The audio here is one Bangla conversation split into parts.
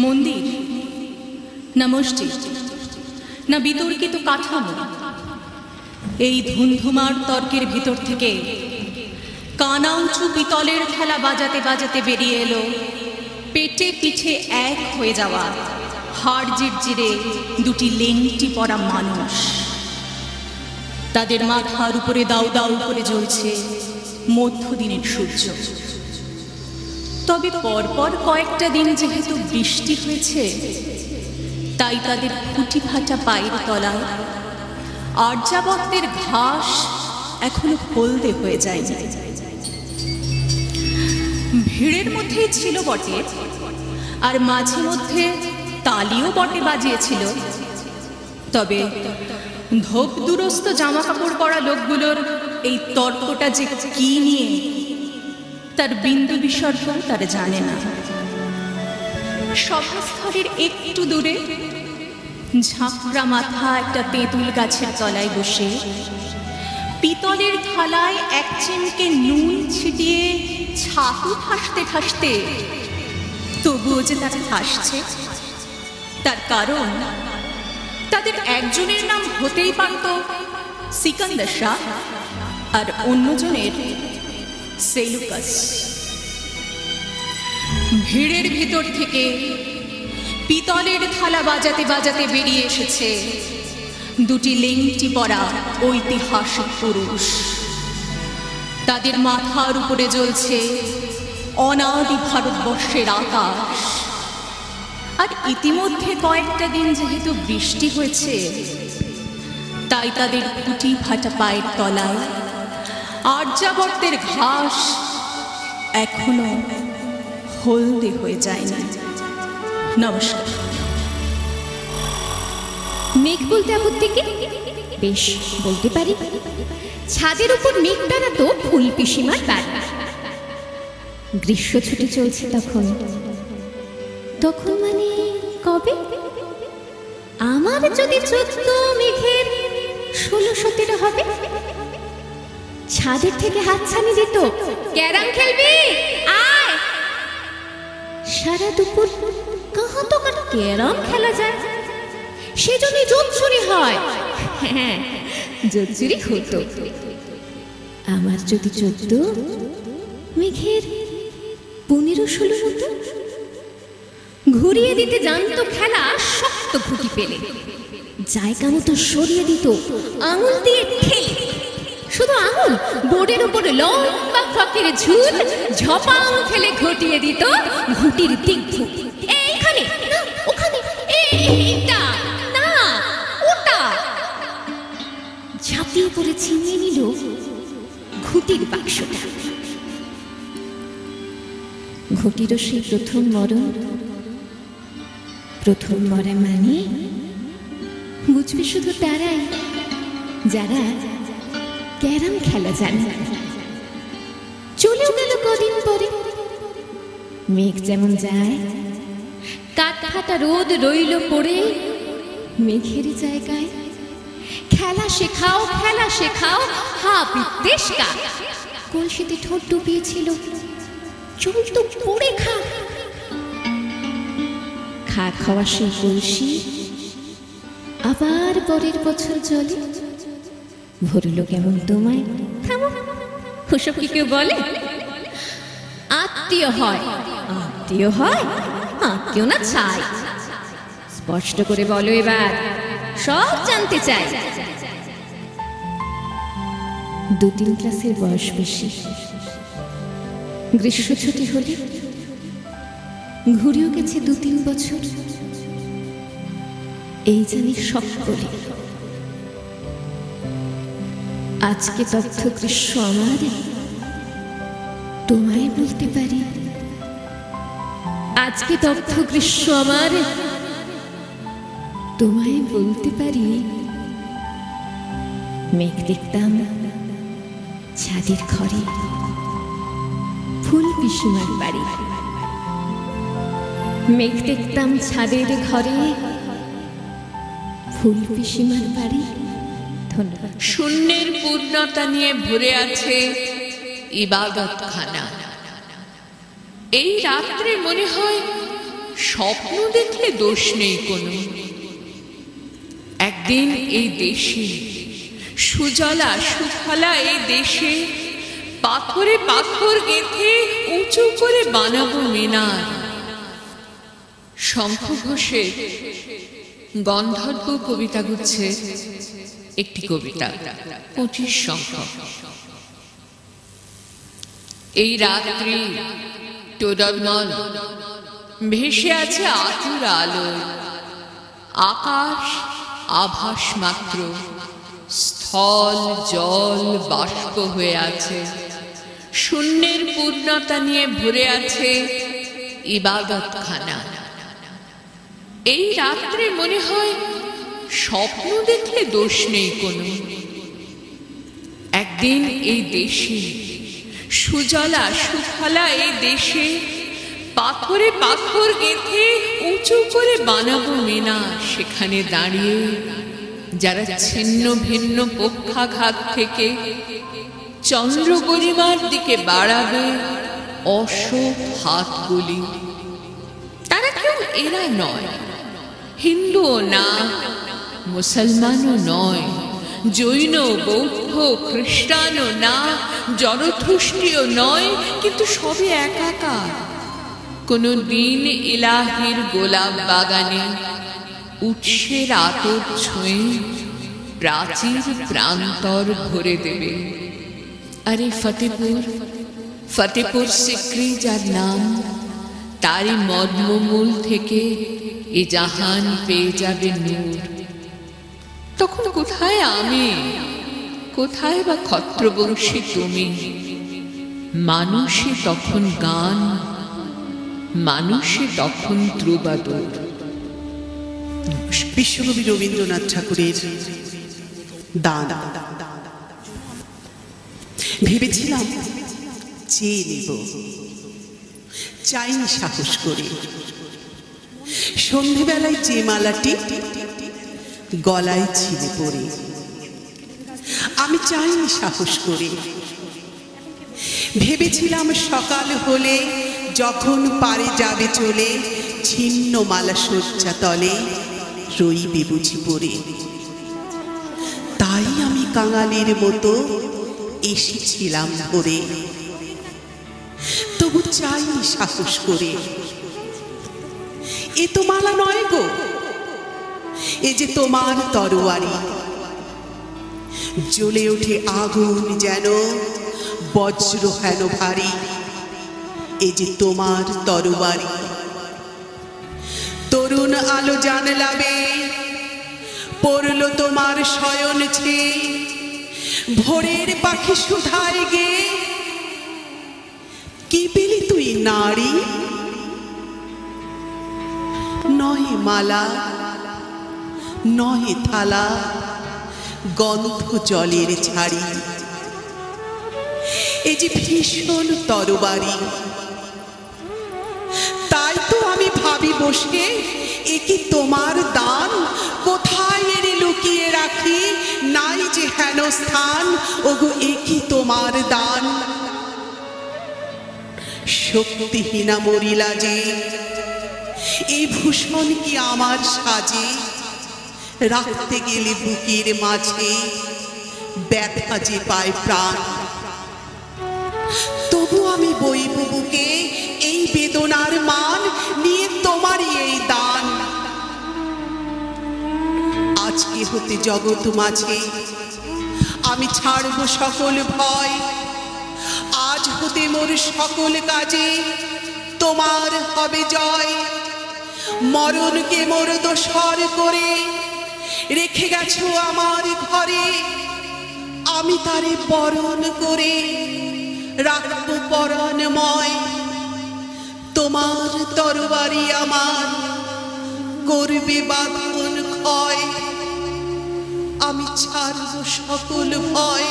মন্দির না মসজিদ না বিতর্কিত কাঠামো, এই ধুন্ধুমার তর্কের ভিতর থেকে কানা উঁচু পিতলের থালা বাজাতে বাজাতে বেরিয়ে এলো পেটে পিঠে এক হয়ে যাওয়া হাড় জিরজিরে দুটি লেংটি পরা মানুষ। তাদের মাথার উপরে দাউ দাউ করে জ্বলছে মধ্যদিনের সূর্য। তবে পরপর কয়েকটা দিন যেহেতু বৃষ্টি হয়েছে, তাই তাদের ফুটি ফাটা পায়ের তলায় আর্যাবর্তের ঘাস এখনো হলদে হয়ে যায়নি। ভিড়ের মধ্যেই ছিল বটে, আর মাঝে মধ্যে তালিও বটে বাজিয়েছিল। তবে ধোপ দুরস্ত জামা কাপড় পরা লোকগুলোর এই তর্কটা যে কি নিয়ে তার বিন্দু বিসর্গ তারা জানে না। সভাস্থলের একটু দূরে ঝাঁকড়া মাথা একটা তেঁতুল গাছের তলায় বসে পিতলের থালায় এক চিমকে নুন ছিটিয়ে ছাতু ঠাসতে ঠাসতে তবুও যে তারা হাসছে, তার কারণ তাদের একজনের নাম হতেই পারত সিকান্দার শাহ আর অন্যজনের সেলুকাস। ভিড়ের ভিতর থেকে পিতলের থালা বাজাতে বাজাতে বেরিয়ে এসেছে দুটি লেংটি পরা ঐতিহাসিক পুরুষ। তাদের মাথার উপরে জ্বলছে অনাদি ভারতবর্ষের আকাশ। আর ইতিমধ্যে কয়েকটা দিন যেহেতু বৃষ্টি হয়েছে, তাই তাদের ফুটি ফাটা পায়ের তলায় আর্যাবর্তের ঘাস এখনো হলদে হয়ে যায়নি। নমস্কার। মেঘ বলতে আপত্তি কি? বেশ, বলতে পারি। ছাদের উপর মেঘ বেড়াতো ফুল পিসিমার বাড়ি। গ্রীষ্ম ছুটি চলছে তখন। তখন মানে কবে? আমার যদি 14 মেঘের 16-17 হবে। ছাদের থেকে হাতছানি দিত, ক্যারাম খেলবি আয়। সারা দুপুর কাহা তো ক্যারাম খেলা যায়, সেজন্য জোত চুরি হয়। হ্যাঁ, জোত চুরি হতো। আমার যদি 14 মেঘের 15-16 হতো। ঘুরিয়ে দিতে জানতো খেলা শক্ত ঘুটি পেলে, জায়গা মতো সরিয়ে দিত আঙুল দিয়ে ঠেলে। শুধু আঙুল, বোর্ডের উপরে লম্বা ফকের ঝুল ঝপাং ফেলে ঘটিয়ে দিত ঘুটির দিক। এইখানে না, ওখানে, এইটা না, ওটা। ঝাঁপিয়ে পড়ে ছিনিয়ে নিল ঘুটির বাক্সটা। ঘুটিরও সেই প্রথম মরণ। প্রথম মরা মানে বুঝবে শুধু তারাই যারা ক্যারাম খেলা জানে। চলেও গেল কদিন পরে। মেঘ যেমন যায়, কাঠ ফাটা রোদ রইল পড়ে মেঘের জায়গায়। খেলা শেখাও, খেলা শেখাও, হা বিদ্বেষ কা। কলসিতে ঠোঁট ডুবিয়েছিল, চলতো পড়ে খা। খা খাওয়া সেই কলসি আবার পরের বছর জলে ভরল কেমন তোমায়। ওসব কি কেউ বলে? আত্মীয় হয়, আত্মীয় হয়, আত্মীয় না চাই। স্পষ্ট করে বলো এবার, সব জানতে চাই। 2-3 ক্লাসের বয়স বেশি। গ্রীষ্ম ছুটি হলে ঘুরেও গেছে 2-3 বছর। এই জানি সকলে। আজকে তথ্য গ্রীষ্ম আমার, তোমায় বলতে পারি। আজকে তথ্য গ্রীষ্ম আমার, তোমায় বলতে পারি। মেঘ দেখতাম ছাদের ঘরে, ফুল পিসিমার বাড়ি। মেঘ দেখতাম ছাদের ঘরে, ফুল পিসিমার বাড়ি। ধন্যবাদ। শূন্যের পূর্ণতা নিয়ে ভরে আছে ইবাদতখানা। এই রাত্রে মনে হয় স্বপ্ন দেখলে দোষ নেই কোনো। একদিন এই দেশে সুজলা সুফলা এই দেশে পাথরে পাথর গেঁথে উঁচু করে বানাবো মিনার। শঙ্খ ঘোষের গন্ধর্ব কবিতা গুচ্ছে একটি কবিতা 25 সংখ্যক। এই রাত্রি টোডরমল ভেসে আছে আতুর আলোয়, আকাশ আভাস মাত্র, স্থল জল বাষ্প হয়ে আছে, শূন্যের পূর্ণতা নিয়ে ভরে আছে ইবাদতখানা। এই রাত্রে মনে হয় স্বপ্ন দেখলে দোষ নেই কোনো। একদিন এই দেশে সুজলা সুফলা এই দেশে পাথরে পাথর গেঁথে উঁচু করে বানাবো মিনার। সেখানে দাঁড়িয়ে যারা ছিন্ন ভিন্ন পক্ষাঘাত থেকে চন্দ্র গরিমার দিকে বাড়াবে অশোক হাতগুলি, তারা কেউ এরা নয়, হিন্দুও না, মুসলমানও নয়, জৈন বৌদ্ধ খ্রিস্টানও না, জরথুষ্টিও নয়, কিন্তু সবই একাকার। কোনো দিন ইলাহির গোলাপ বাগানে উৎসের আতর ছুঁয়ে প্রাচীর প্রান্তর ভরে দেবে। আরে ফতেপুর সিক্রি যার নাম, তারই মর্মমূল থেকে এ জাহান পেয়ে যাবে নূর। তখন কোথায় আমি, কোথায় বা ক্ষত্রবংশী তুমি? মানুষে তখন গান, মানুষে তখন ধ্রুবাদর। বিশ্বকবি রবীন্দ্রনাথ ঠাকুরের দান। ভেবেছিলাম চেয়ে নেব, চাইনি সাহস করে। সন্ধেবেলায় যে মালাটি গলায় ছিঁড়ে পড়ে, আমি চাইনি সাহস করে। ভেবেছিলাম সকাল হলে যখন পারে যাবে চলে, ছিন্ন মালা শয্যা তলে রইবে বুঝি পড়ে। তাই আমি কাঙালির মতো এসেছিলাম ভোরে, তবু চাইনি সাহস করে। এ তো মালা নয় গো, এ যে তোমার তরোয়ারি। জ্বলে ওঠে আগুন যেন বজ্র হেন ভারী, এ যে তোমার তরোয়ারি। তরুণ আলো জানলাবে পড়ল তোমার শয়ন ছেয়ে, ভোরের পাখি সুধায় গে কি পেলি তুই নারী? নহে মালা নহে থালা, গন্ধ জলের ছাড়ি, এ যে ভীষণ তরবারি। তাই তো আমি ভাবি বসে, এ কি তোমার দান? কোথায় এনে লুকিয়ে রাখি, নাই যে হেন স্থান। ওগো এ কি তোমার দান? শক্তিহীনা মরিলা যে, এই ভূষণ কি আমার সাজে? রাখতে গেলে বুকের মাঝে ব্যথা যে পায় প্রাণ। তবু আমি বইব বুকে এই বেদনার মান, নিয়ে তোমারই এই দান। আজকে হতে জগৎ মাঝে আমি ছাড়ব সকল ভয়, আজ হতে মোর সকল কাজে তোমার হবে জয়। মরণকে মোর দোসর করে রেখে গেছো আমার ঘরে, আমি তারে বরণ করে রাখবো পরাণময়। তোমার তরবারি আমার করবে বাঁধন ক্ষয়, আমি ছাড়ব সকল ভয়,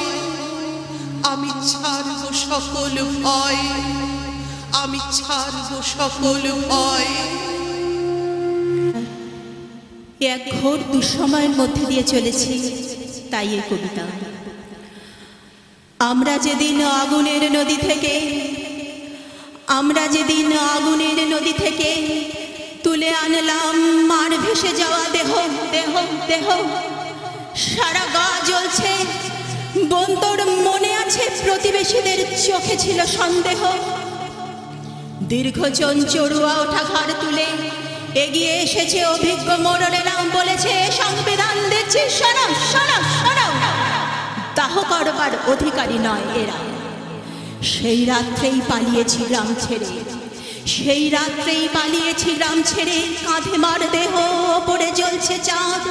আমি ছাড়ব সকল ভয়, আমি ছাড়ব সকল ভয়। এক ঘোর দুঃসময়ের মধ্যে দিয়ে চলেছি, তাই এই কবিতা। আমরা যেদিন আগুনের নদী থেকে তুলে আনলাম মার ভেসে যাওয়া দেহ দেহ দেহ, সারা গা জ্বলছে। বোন তোর মনে আছে প্রতিবেশীদের চোখে ছিল সন্দেহ। দীর্ঘজন চড়ুয়া ওঠা ঘাড় তুলে এগিয়ে এসেছে অভিজ্ঞ মোড়লেরা, বলেছে সংবিধান দিচ্ছি শোনো শোনো শোনো, দাহ করবার অধিকারী নয় এরা। সেই রাত্রেই পালিয়েছি গ্রাম ছেড়ে, সেই রাত্রেই পালিয়েছি গ্রাম ছেড়ে। কাঁধে মার দেহ, ওপরে জ্বলছে চাঁদ।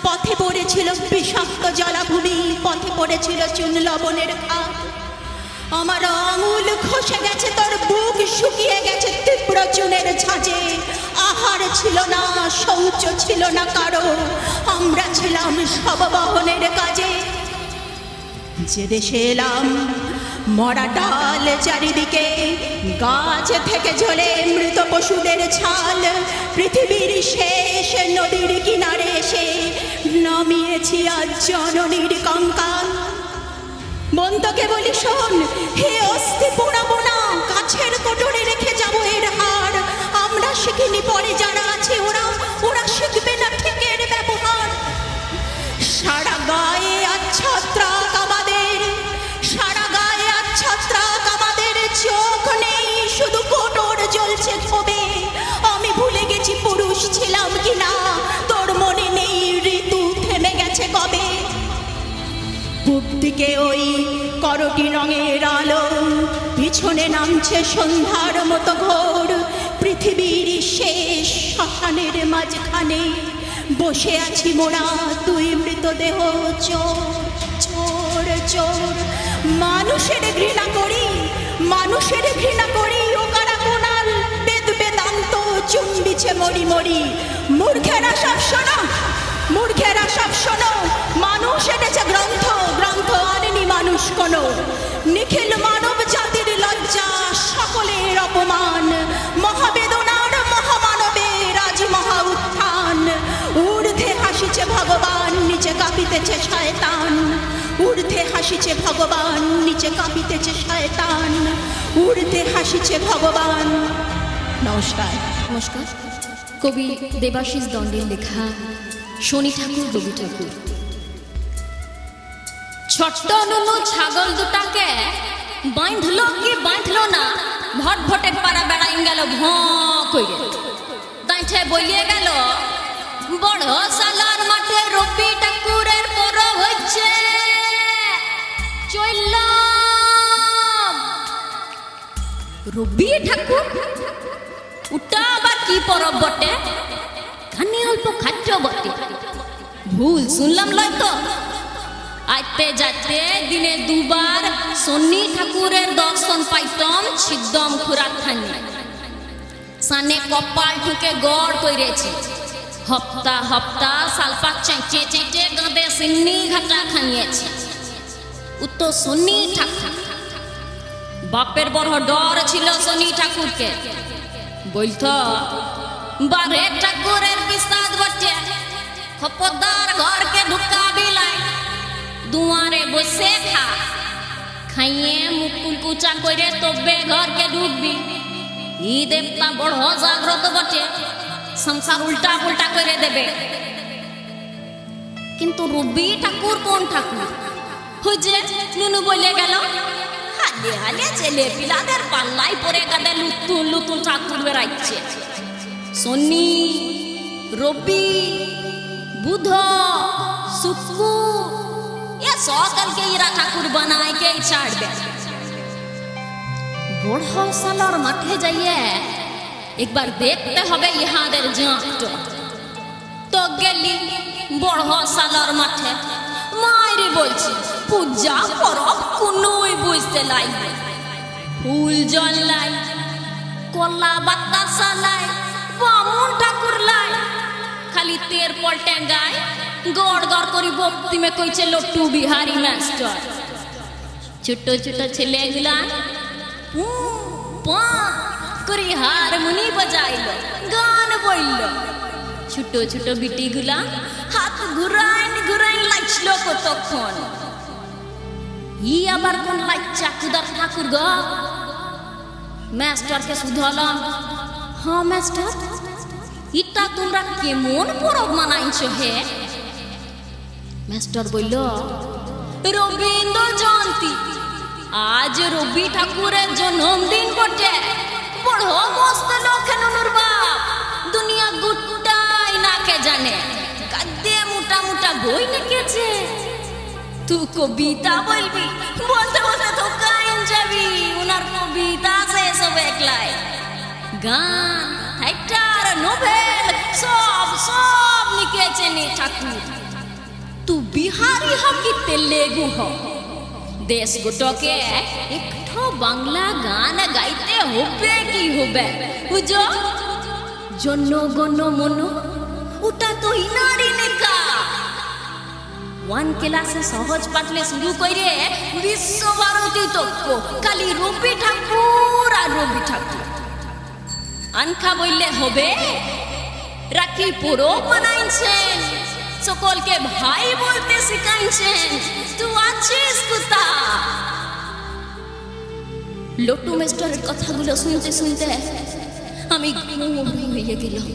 পথে পড়েছিল বিষাক্ত জলাভূমি, পথে পড়েছিল চুন লবণের খাদ। আমার আঙুল খসে গেছে, তোর বুক শুকিয়ে গেছে তীব্র চুনের ঝাঁজে। আহার ছিল না, শৌচ ছিল না কারো, আমরা ছিলাম সব বহনের কাজে। যে দেশে এলাম মরা ডাল চারিদিকে, গাছ থেকে ঝরে মৃত পশুদের ছাল। পৃথিবীর শেষ নদীর কিনারে এসে নামিয়েছি আজ জননীর কঙ্কাল। মন তোকে বলি শোন, হে অস্থি পোড়াবো না, গাছের কোটরে রেখে যাবো এর হার। আমরা শিখিনি, পরে যারা আছে ওরা শিখবে না ঠিকের ব্যবহার। সারা গায়ে আচ্ছা ত্রাক আমাদের, সারা গায়ে আচ্ছা ত্রাক আমাদের। চোখ নেই, শুধু কোটর জ্বলছে ক্ষোভে। আমি ভুলে গেছি পুরুষ ছিলাম কিনা, তোর মনে নেই ঋতু থেমে গেছে কবে। পূব দিকে ওই করটি রঙের আলো, পিছনে নামছে সন্ধ্যার মতো ঘোর। পৃথিবীর শেষ শ্মশানের মাঝখানে বসে আছি মোরা, তুই মৃতদেহ। চোর চোর চোর, মানুষের ঘৃণা করি, মানুষের ঘৃণা করি। ও কারা কোনাল বেদ বেদান্ত চুম্বিছে মরি মরি। মূর্খেরা সব শোনো, মূর্খেরা সব শোনো, মানুষ এনেছে গ্রন্থ, গ্রন্থ আনেনি মানুষ কোনো। নিখিল মানব জাতির লজ্জা, সকলের অপমান। মহাবেদনার মহামানবের আজ মহা উত্থান। ঊর্ধ্বে হাসিছে ভগবান, নিচে কাঁপিতেছে শয়তান। ঊর্ধ্বে হাসিছে ভগবান, নিচে কাঁপিতেছে শয়তান। ঊর্ধ্বে হাসিছে ভগবান। নমস্কার। নমস্কার। কবি দেবাশিস দণ্ডের লেখা শনি ঠাকুর রবি ঠাকুর। ছোট্ট নুনু ছাগল দুটাকে বাঁধলো কি বাঁধলো না, ভটভটে পাড়া বেড়াই গেল ভঁ কইরে। তাইছে বলিয়ে গেল, বড় সালার মাঠে রবি ঠাকুরের পরব হচ্ছে, চললাম। রবি ঠাকুর ওটা আবার কি পরব বটে? খানি অল্প খাদ্য বটে, ভুল শুনলাম লয় তো? আইতে যাতে দিনে দুবার শনি ঠাকুরের দর্শন পাইতম ছিদ্দম খুরাক খানি। সানে কপাল ঠুকে গড় কইরেছি, হপ্তা হপ্তা সালপা চেঁচে চেঁচে গাঁদে সিন্নি ঘাটা খাইয়েছে। উত্তো শনি ঠাকুর, বাপের বড় ডর ছিল শনি ঠাকুরকে। বলত বারে ঠাকুরের বিস্তাদ বটে, খপদার ঘরকে ঢুকাবি লাই, দুয়ারে বসে খা, খাইয়ে মুকুল কুচা করে তবে ঘরকে ঢুকবি। ই দেবতা বড় জাগ্রত বটে, সংসার উল্টা পুল্টা করে দেবে। কিন্তু রবি ঠাকুর কোন ঠাকুর? ওই যে নুনু বলে গেল, হালে হালে ছেলে পিলাদের পাল্লাই পরে গাদে লুতুন লুতুন ঠাকুর বেড়াচ্ছে। শনি, রবি, বুধ, শুক্র, এ সকলকে ইরা ঠাকুর বানায় কে ছাড়বে। বড় সালার মাঠে যাইয়ে একবার দেখতে হবে ইহাদের জাঁকটা। তো গেলি বড় সালার মাঠে, মায়েরে বলছি পূজা করব কোনোই বুঝতে লাই, ফুল জল লাই, কলা বাতাসা লাই, বামুন ঠাকুর লাই। খালি তের পল্টে গায়, গড় গড় করি ভক্তি মে কইছে লট্টু বিহারি মাস্টার। ছোট ছোট ছেলেগুলা করি হারমোনি বাজাইল, গান বইল। ছোট ছোট বিটিগুলা হাত ঘুরাইন ঘুরাইন লাইছিল কতক্ষণ। ই আবার কোন লাইচা কুদার ঠাকুর গ? মাস্টারকে শুধলাম, হ্যাঁ মাস্টার ইটা তোমরা কেমন পরব মানাইছো হে? মাস্টার বলল, রবীন্দ্র জয়ন্তী, আজ রবি ঠাকুরের জন্মদিন বটে। বড় মস্ত লোক নুনুর বাপ, দুনিয়া গুটাই নাকে জানে, গাদ্দে মোটা মোটা বই লিখেছে। তুই কবিতা বলবি, বলতে বলতে তো কাইন যাবি। ওনার কবিতা আছে সব একলাই, গান, থিয়েটার, নোবেল সব সব লিখেছেন ঠাকুর। তুই বিহারি হ কি তেলেগু হ, দেশ গোটকে একটু বাংলা গান গাইতে হবে কি হবে? বুঝো, জনগণ মন, ওটা তো ইনারি লেখা। 1 ক্লাসে সহজ পাঠলে শুরু করে বিশ্বভারতী তক্ক খালি রবি ঠাকুর আর রবি ঠাকুর। আনখা বললে হবে? রাখি পরব মানাইছেন, সকলকে ভাই বলতে শিখাইছেন। তুই আছিস কোথা? লটু মাস্টারের কথাগুলো শুনতে শুনতে আমি ঘুম হয়ে গেলাম।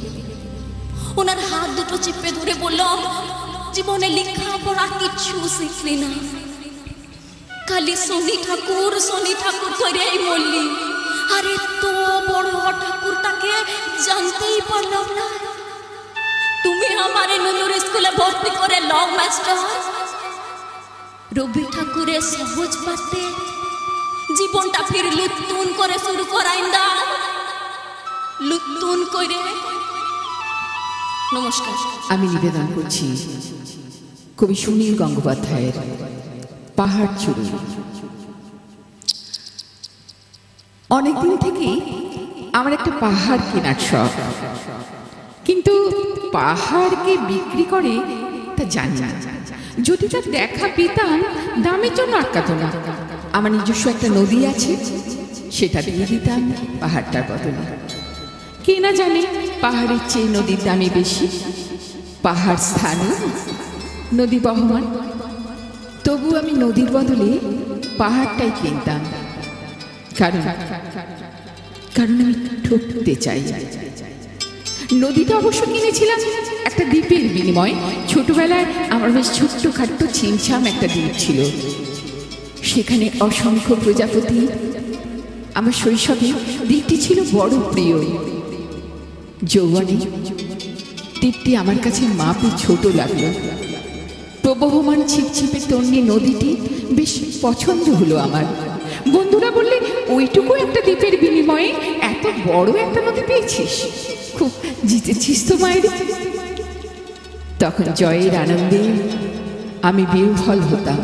ওনার হাত দুটো চিপে ধরে বললাম, জীবনে লেখাপড়া কিচ্ছু শিখলি না, খালি শনি ঠাকুর করেই মরলি। আরে তো বড় ঠাকুরটাকে জানতেই পারলাম না। তুমি আমারে নুনুর স্কুলে ভর্তি করে লও মাস্টার। রবি ঠাকুরের সহজ পাঠে জীবনটা ফির লুতুন করে শুরু করাই দাও, লুতুন করে। নমস্কার। আমি নিবেদন করছি কবি সুনীল গঙ্গোপাধ্যায়ের পাহাড় চূড়ি। অনেকদিন থেকেই আমার একটা পাহাড় কেনার শখ, কিন্তু পাহাড়কে বিক্রি করে তা জানি না। যদি তার দেখা পেতাম, দামের জন্য আটকাতো না। আমার নিজস্ব একটা নদী আছে, সেটা দিয়ে দিতাম পাহাড়টার বদলে। কে না জানে পাহাড়ের চেয়ে নদীর দামই বেশি। পাহাড় স্থানীয়, নদী বহমান, তবু আমি নদীর বদলে পাহাড়টাই কিনতাম। কারণ আমি ঠকতে চাই। নদীটা অবশ্য কিনেছিলাম একটা দ্বীপের বিনিময়ে। ছোটবেলায় আমার বেশ ছোট্ট খাট্ট ছিমছাম একটা দ্বীপ ছিল, সেখানে অসংখ্য প্রজাপতি। আমার শৈশবে দ্বীপটি ছিল বড় প্রিয়। যৌবনে দ্বীপটি আমার কাছে মাপে ছোট লাগলো। প্রবহমান ছিপছিপে তন্নি নদীটি বেশ পছন্দ হলো আমার। বন্ধুরা বললে, ওইটুকু একটা দ্বীপের বিনিময়ে এত বড় একটা নদী পেয়েছিস, খুব জিতেছিস তো মায়ের। তখন জয়ের আনন্দে আমি বিহ্বল হতাম।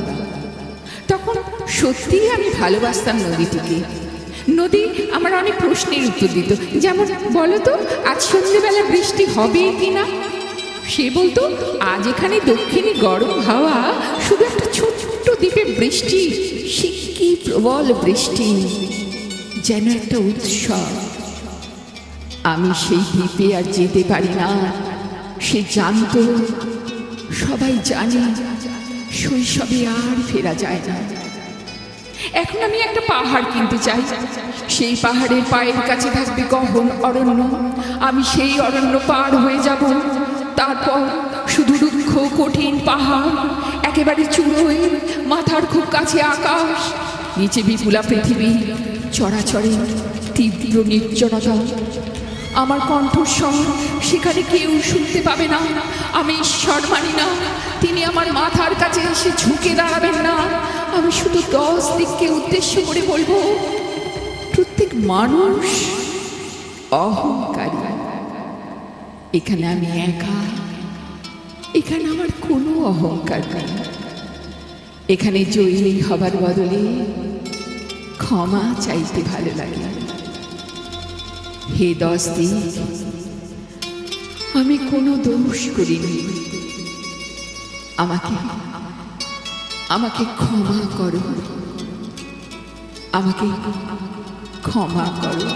তখন সত্যিই আমি ভালোবাসতাম নদীটিকে। নদী আমার অনেক প্রশ্নের উত্তর দিত, যেমন, বলো তো আজ সন্ধ্যেবেলা বৃষ্টি হবে কিনা? সে বলতো, আজ এখানে দক্ষিণে গরম হাওয়া, শুধু একটা ছোট্ট দ্বীপে বৃষ্টি, সে কি প্রবল বৃষ্টি, যেন একটা উৎসব। আমি সেই দ্বীপে আর যেতে পারি না। সে জানতো, সবাই জানে, শৈশবে আর ফেরা যায় না। এখন আমি একটা পাহাড় কিনতে চাই। সেই পাহাড়ের পায়ের কাছে থাকবে গহন অরণ্য। আমি সেই অরণ্য পার হয়ে যাব। তারপর শুধু রুক্ষ কঠিন পাহাড়, একেবারে চূড়োয়, মাথার খুব কাছে আকাশ, নিচে বিপুলা পৃথিবী, চরাচরে তীব্র নির্জনতা। আমার কণ্ঠস্বর সেখানে কেউ শুনতে পাবে না। আমি ঈশ্বর মানি না, তিনি আমার মাথার কাছে এসে ঝুঁকে দাঁড়াবেন না। আমি শুধু 10 দিককে উদ্দেশ্য করে বলবো, প্রত্যেক মানুষ অহংকারী। এখানে আমি একা, এখানে আমার কোনো অহংকার নেই। এখানে জয়ী হবার বদলে ক্ষমা চাইতে ভালো লাগে। হে 10 দিক, আমি কোনো দোষ করিনি। আমাকে ক্ষমা করো, আমাকে ক্ষমা করো।